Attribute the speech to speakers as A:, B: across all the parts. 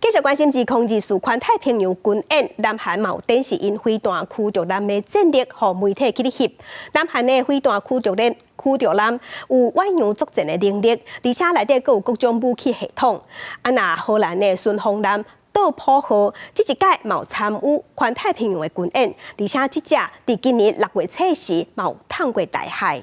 A: 继续关心自控制事环太平洋军演，南韩有电视因飞弹驱逐舰的战力，和媒体去翕。南韩的飞弹驱逐舰有远洋作战的能力，而且内底佫有各种武器系统。那荷兰的顺风舰倒普号，这一届有参与环太平洋的军演，而且这只伫今年6月初时有探过大海。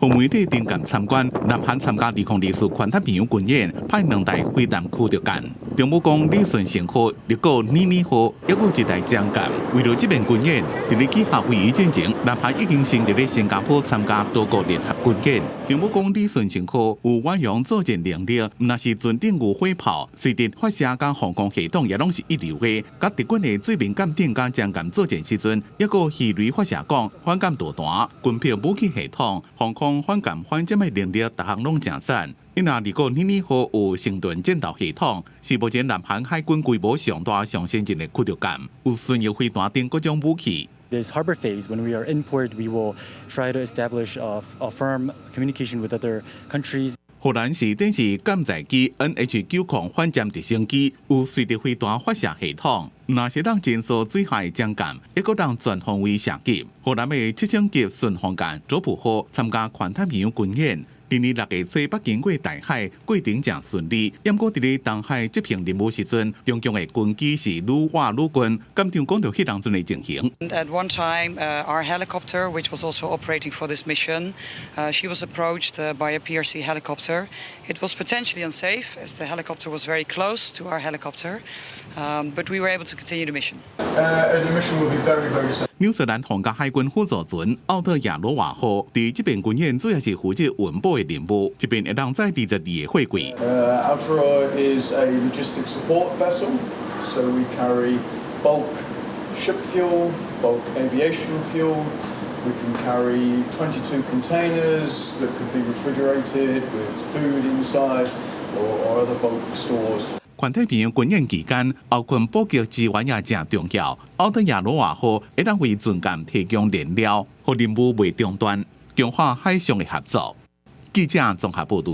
B: 和媒体登舰参观，南韩参加2024环太平洋军演，派2台飞弹驱逐舰，中武公李顺成号、日国妮妮号，还有1台江舰。为了这面军演，伫咧起夏威夷进前，南韩已经先伫咧新加坡参加多国联合军演。中武公李顺成号有远洋作战能力，若是船顶有火炮，随着发射甲防空系统也拢是一流的。甲敌军的水面舰艇甲江舰作战时阵，还有鱼雷发射管、反舰导弹、军票武器系统、防空。 反舰反舰的能力，各项拢正赞。因那如果妮妮号有成盾舰导系统，是目前南韩海军规模上大、上先进的驱逐舰，有巡游飞弹等各种武器。
C: This harbor phase, when we are in port, we will try to establish a firm communication with other countries.
B: 荷兰是电视舰载机 NH90反舰直升机，有随着飞弹发射系统。 若是当减速水下江舰，一个当全方位射击。荷兰的7星级顺风舰佐普号参加环太平洋军演。今年6月初北经过大海，过程正顺利。不过伫咧东海执行任务时阵，中共的军机是愈挖愈近。舰长讲到迄当阵的情形。
D: At one time, our helicopter, which was also operating for this mission, she was approached by a PRC helicopter. It was potentially unsafe as the helicopter was very close to our helicopter, but we were able to continue the mission.
E: The mission will be very, very safe.
B: 纽西兰皇家海军辅助船奥特亚罗瓦号伫这边军演主要是负责运补的任务，这边会当载22个货柜。
E: Aotearoa is a logistics support vessel, so we carry bulk ship fuel, bulk aviation fuel. We can carry 22 containers that could be refrigerated with food inside or other bulk stores.
B: 环太平洋军演期间，后勤补给资源也正重要。奥特亚罗瓦号会当为船舰提供燃料，和任务未中断，强化海上的合作。记者综合报道。